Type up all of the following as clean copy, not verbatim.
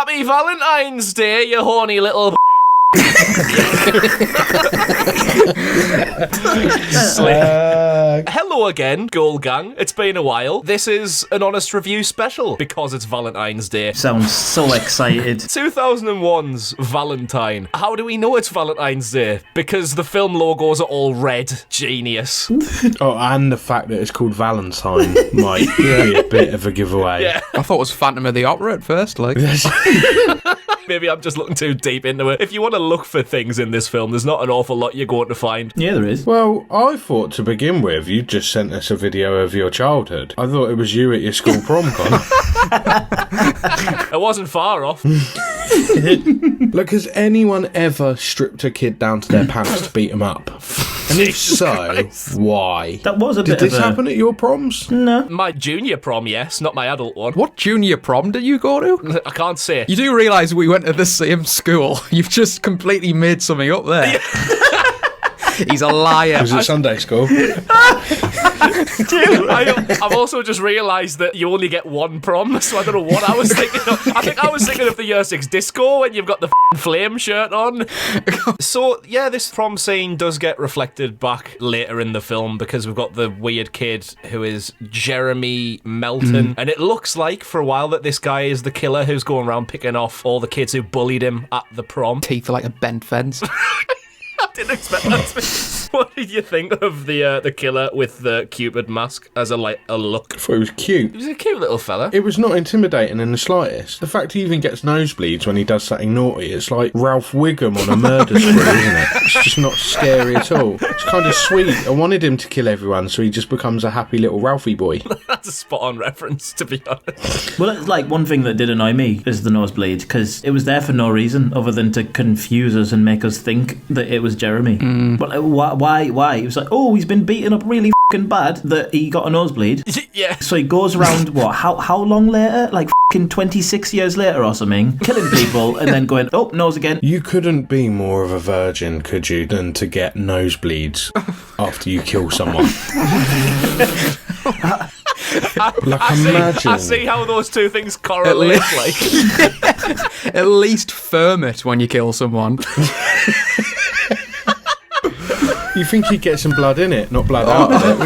Happy Valentine's Day, you horny little Hello again, Ghoul Gang. It's been a while. This is an honest review special because it's Valentine's Day. Sounds so excited. 2001's Valentine. How do we know it's Valentine's Day? Because the film logos are all red. Genius. Oh, and the fact that it's called Valentine might be a bit of a giveaway. Yeah. I thought it was Phantom of the Opera at first, like. Maybe I'm just looking too deep into it. If you want to look for things in this film, there's not an awful lot you're going to find. Yeah, there is. Well, I thought to begin with, you just sent us a video of your childhood. I thought it was you at your school prom, Con. It wasn't far off. Look, has anyone ever stripped a kid down to their pants to beat them up? And if so, why? That was a bit Did this of a... happen at your proms? No. My junior prom, yes, not my adult one. What junior prom did you go to? I can't say. You do realise we went to the same school. You've just completely made something up there. He's a liar. Was it Sunday school? I've also just realised that you only get one prom, so I don't know what I was thinking of. I think I was thinking of the Year 6 disco when you've got the flame shirt on. So, yeah, this prom scene does get reflected back later in the film because we've got the weird kid who is Jeremy Melton. And it looks like, for a while, that this guy is the killer who's going around picking off all the kids who bullied him at the prom. Teeth are like a bent fence. I didn't expect that to be. What did you think of the killer with the Cupid mask as a look? I thought it was cute. He was a cute little fella. It was not intimidating in the slightest. The fact he even gets nosebleeds when he does something naughty, it's like Ralph Wiggum on a murder spree, isn't it? It's just not scary at all. It's kind of sweet. I wanted him to kill everyone so he just becomes a happy little Ralphie boy. That's a spot-on reference, to be honest. Well, it's like one thing that did annoy me is the nosebleed, because it was there for no reason other than to confuse us and make us think that it was Jeremy. But why? He was like, oh, he's been beaten up really f***ing bad that he got a nosebleed. Yeah. So he goes around, how long later? Like f***ing 26 years later or something, killing people and then going, oh, nose again. You couldn't be more of a virgin, could you, than to get nosebleeds after you kill someone. Imagine. I see how those two things correlate. At least firm it when you kill someone. You think you'd get some blood in it, not blood out of it,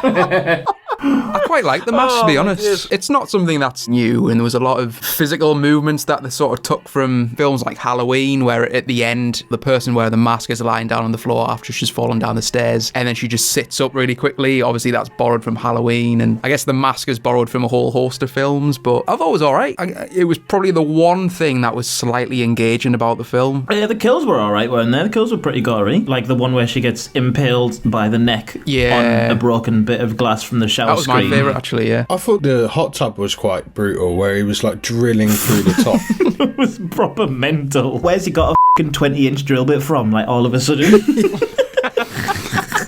wouldn't you? I quite like the mask, to be honest. It's not something that's new, and there was a lot of physical movements that they sort of took from films like Halloween, where at the end, the person wearing the mask is lying down on the floor after she's fallen down the stairs, and then she just sits up really quickly. Obviously, that's borrowed from Halloween, and I guess the mask is borrowed from a whole host of films, but I thought it was alright. It was probably the one thing that was slightly engaging about the film. Yeah, the kills were alright, weren't they? The kills were pretty gory. Like the one where she gets impaled by the neck on a broken bit of glass from the shower. That was my favourite, actually, yeah. I thought the hot tub was quite brutal, where he was like drilling through the top. It was proper mental. Where's he got a f***ing 20-inch drill bit from, like, all of a sudden?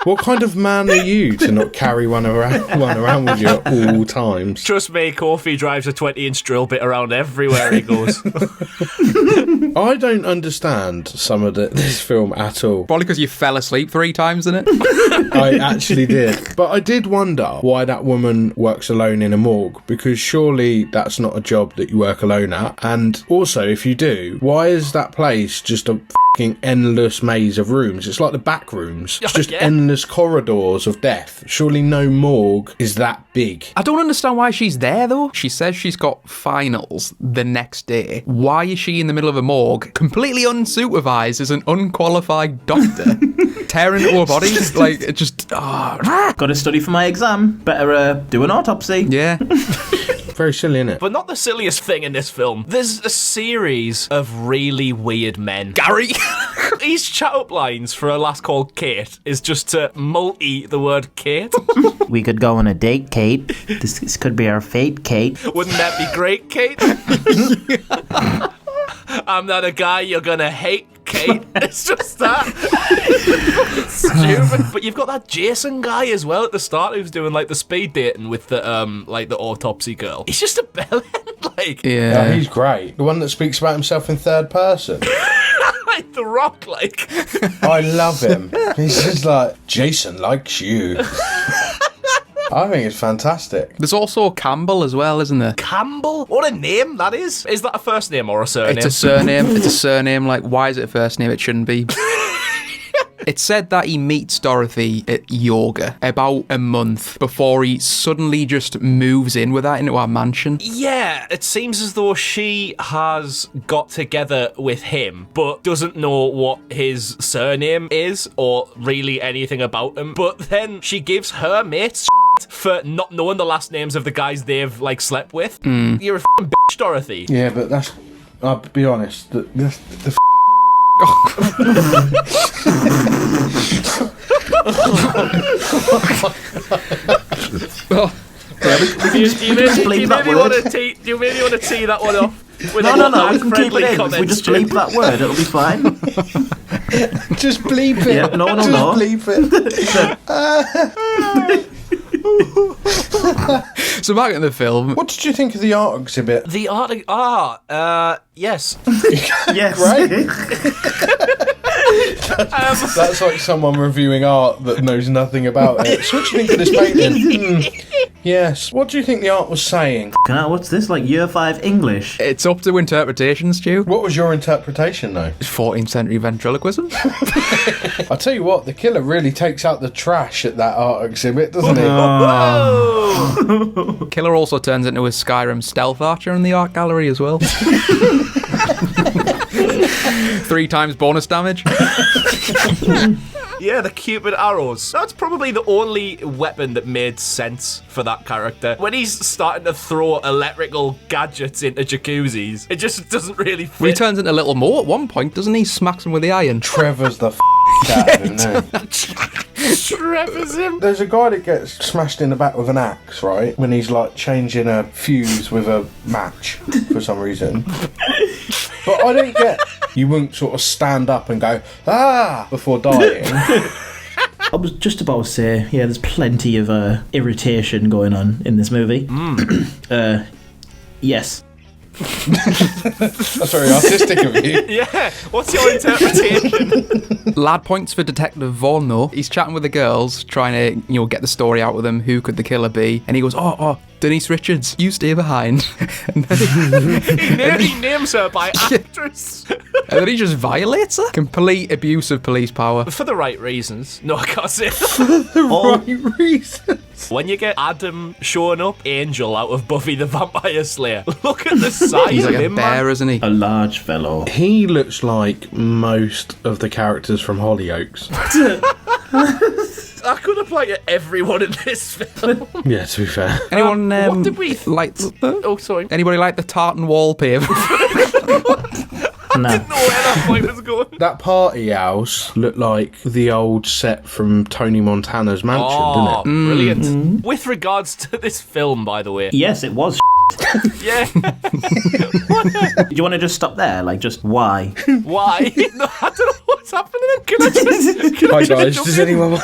What kind of man are you to not carry one around with you at all times? Trust me, Kofi drives a 20-inch drill bit around everywhere he goes. I don't understand some of this film at all. Probably because you fell asleep 3 times in it. I actually did. But I did wonder why that woman works alone in a morgue, because surely that's not a job that you work alone at. And also, if you do, why is that place just a endless maze of rooms? It's like the back rooms. It's just endless corridors of death. Surely no morgue is that big. I don't understand why she's there, though. She says she's got finals the next day. Why is she in the middle of a morgue, completely unsupervised as an unqualified doctor, tearing into her body? Like, it just... Got to study for my exam. Better do an autopsy. Yeah. Very silly, innit? But not the silliest thing in this film. There's a series of really weird men. Gary! His chat-up lines for a lass called Kate is just to multi the word Kate. We could go on a date, Kate. This could be our fate, Kate. Wouldn't that be great, Kate? I'm not a guy you're gonna hate, Kate. It's just that. It's stupid. But you've got that Jason guy as well at the start who's doing like the speed dating with the like the autopsy girl. He's just a bellend, like. Yeah, he's great. The one that speaks about himself in third person. Like The Rock, like. I love him. He's just like, Jason likes you. I think it's fantastic. There's also Campbell as well, isn't there? Campbell? What a name that is. Is that a first name or a surname? It's a surname. It's a surname. Like, why is it a first name? It shouldn't be. It's said that he meets Dorothy at yoga about a month before he suddenly just moves in with her into our mansion. Yeah, it seems as though she has got together with him, but doesn't know what his surname is or really anything about him. But then she gives her mates for not knowing the last names of the guys they've, like, slept with. You're a f***ing bitch, Dorothy. Yeah, but that's... I'll be honest, the Do you maybe want to tee that one off? With No, we can keep it in. Comments, If we just bleep that word, it'll be fine. Just bleep it. Yeah, no. Just bleep it. So back in the film, What did you think of the art exhibit? The art... yes. Yes. Right? That's like someone reviewing art that knows nothing about it. So what do you think of this painting? Yes. What do you think the art was saying? What's this, like year 5 English? it's up to interpretation, Stu. What was your interpretation, though? 14th century ventriloquism. I'll tell you what, the killer really takes out the trash at that art exhibit, doesn't he? Whoa! Killer also turns into a Skyrim stealth archer in the art gallery as well. 3 times bonus damage. Yeah, the Cupid arrows. That's probably the only weapon that made sense for that character. When he's starting to throw electrical gadgets into jacuzzis, it just doesn't really fit. Well, he turns into Little Mo at one point, doesn't he? Smacks him with the iron. Trevor's the cat of him, no? Trevor's him. There's a guy that gets smashed in the back with an axe, right? When he's like changing a fuse with a match for some reason. But I don't get... You wouldn't sort of stand up and go, ah, before dying. I was just about to say, yeah, there's plenty of irritation going on in this movie. Yes. That's very artistic of you. Yeah, what's your interpretation? Lad points for Detective Vaughn, though. He's chatting with the girls, trying to, get the story out of them. Who could the killer be? And he goes, oh, Denise Richards, you stay behind. And then he names her by actress. And then he just violates her. Complete abuse of police power. For the right reasons. No, I can't say Right reason. When you get Adam showing up, Angel out of Buffy the Vampire Slayer, look at the size He's of like a him, bear, man. isn't he? A large fellow. He looks like most of the characters from Hollyoaks. That could apply to everyone in this film. Yeah, to be fair. Anyone what did we... like... Oh, sorry. Anybody like the tartan wallpaper? No. I didn't know where that point was going. That party house looked like the old set from Tony Montana's mansion, Oh, didn't it? brilliant. With regards to this film, by the way. Yes, it was. Yeah. Do you want to just stop there? Like, just why? Why? No, I don't know what's happening. Can I just... Hi guys, does anyone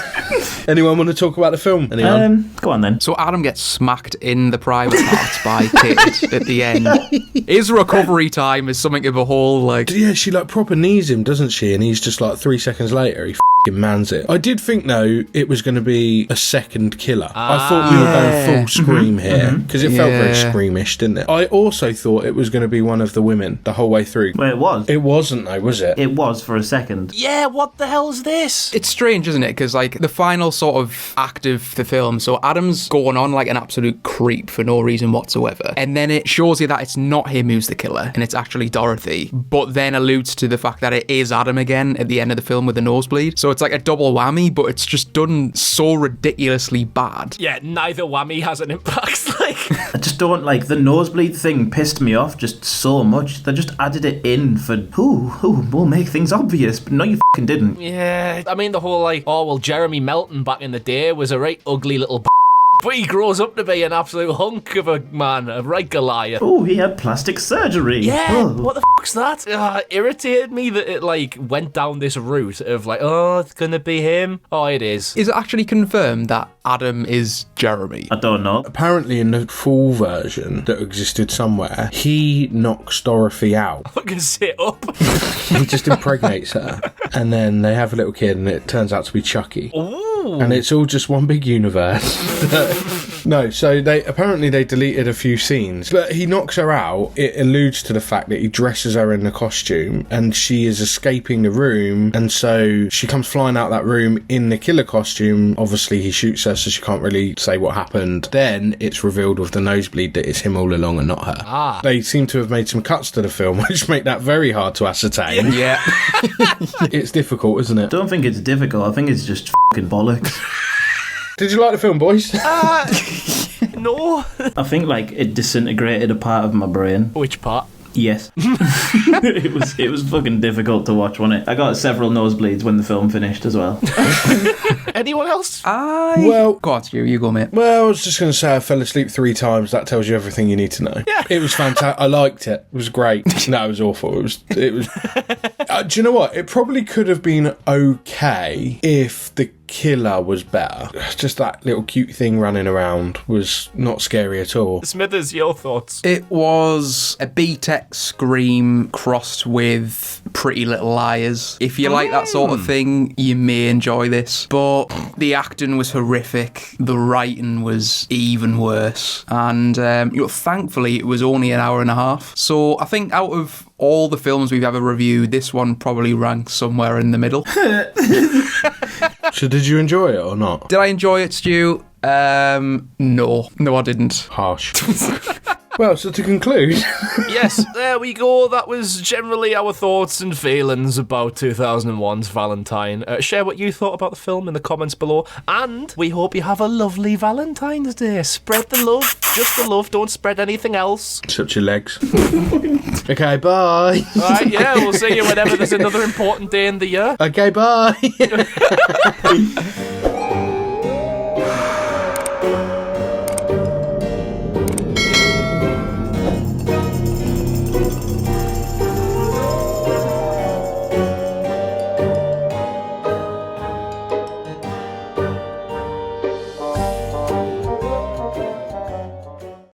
want to talk about the film? Anyone? Go on then. So Adam gets smacked in the private parts by Kate at the end. His recovery time is something to behold, like... Yeah, she like proper knees him, doesn't she? And he's just like 3 seconds later, he f***ing mans it. I did think though it was going to be a second killer. I thought we were going full Scream here because it felt very Screamish, didn't it? I also thought it was going to be one of the women the whole way through. Well, it was. It wasn't though, was it? It was for a second. Yeah, what the hell's this? It's strange, isn't it? Because, like, the final sort of act of the film, so Adam's going on like an absolute creep for no reason whatsoever. And then it shows you that it's not him who's the killer, and it's actually Dorothy. But then alludes to the fact that it is Adam again at the end of the film with the nosebleed. So it's like a double whammy, but it's just done so ridiculously bad. Yeah, neither whammy has an impact. Like, I just don't like the nosebleed thing. Pissed me off just so much. They just added it in for we'll make things obvious, but no, you fucking didn't. yeah, I mean the whole like, oh well, Jeremy Melton back in the day was a right ugly little but he grows up to be an absolute hunk of a man, a right Goliath. Oh, he had plastic surgery. Yeah, Oh. what the fuck's that? It irritated me that it like went down this route of like, oh, it's gonna be him. Oh, it is. Is it actually confirmed that Adam is Jeremy? I don't know. Apparently in the full version that existed somewhere, he knocks Dorothy out. I can sit up. He just impregnates her. And then they have a little kid and it turns out to be Chucky. Ooh. Oh. And it's all just one big universe. No, so they deleted a few scenes, but he knocks her out. It alludes to the fact that he dresses her in the costume and she is escaping the room, and so she comes flying out that room in the killer costume. Obviously he shoots her, so she can't really say what happened. Then it's revealed with the nosebleed that it's him all along and not her. They seem to have made some cuts to the film which make that very hard to ascertain. Yeah. It's difficult, isn't it? I don't think it's difficult. I think it's just fucking bollocks. Did you like the film, boys? No. I think like it disintegrated a part of my brain. Which part? Yes. it was fucking difficult to watch, wasn't it? I got several nosebleeds when the film finished as well. Anyone else? Well, go on, you go, mate. Well, I was just going to say I fell asleep 3 times. That tells you everything you need to know. Yeah. It was fantastic. I liked it. It was great. No, it was awful. It was. Do you know what? It probably could have been okay if the killer was better. Just that little cute thing running around was not scary at all. Smithers, your thoughts? It was a B-Tech Scream crossed with Pretty Little Liars. If you like that sort of thing, you may enjoy this. But the acting was horrific. The writing was even worse. And thankfully, it was only an hour and a half. So I think out of all the films we've ever reviewed, this one probably ranks somewhere in the middle. So did you enjoy it or not? Did I enjoy it, Stu? No, I didn't. Harsh. Well, so to conclude... Yes, there we go. That was generally our thoughts and feelings about 2001's Valentine. Share what you thought about the film in the comments below. And we hope you have a lovely Valentine's Day. Spread the love. Just the love. Don't spread anything else. Except your legs. Okay, bye. All right, yeah, we'll see you whenever there's another important day in the year. Okay, bye.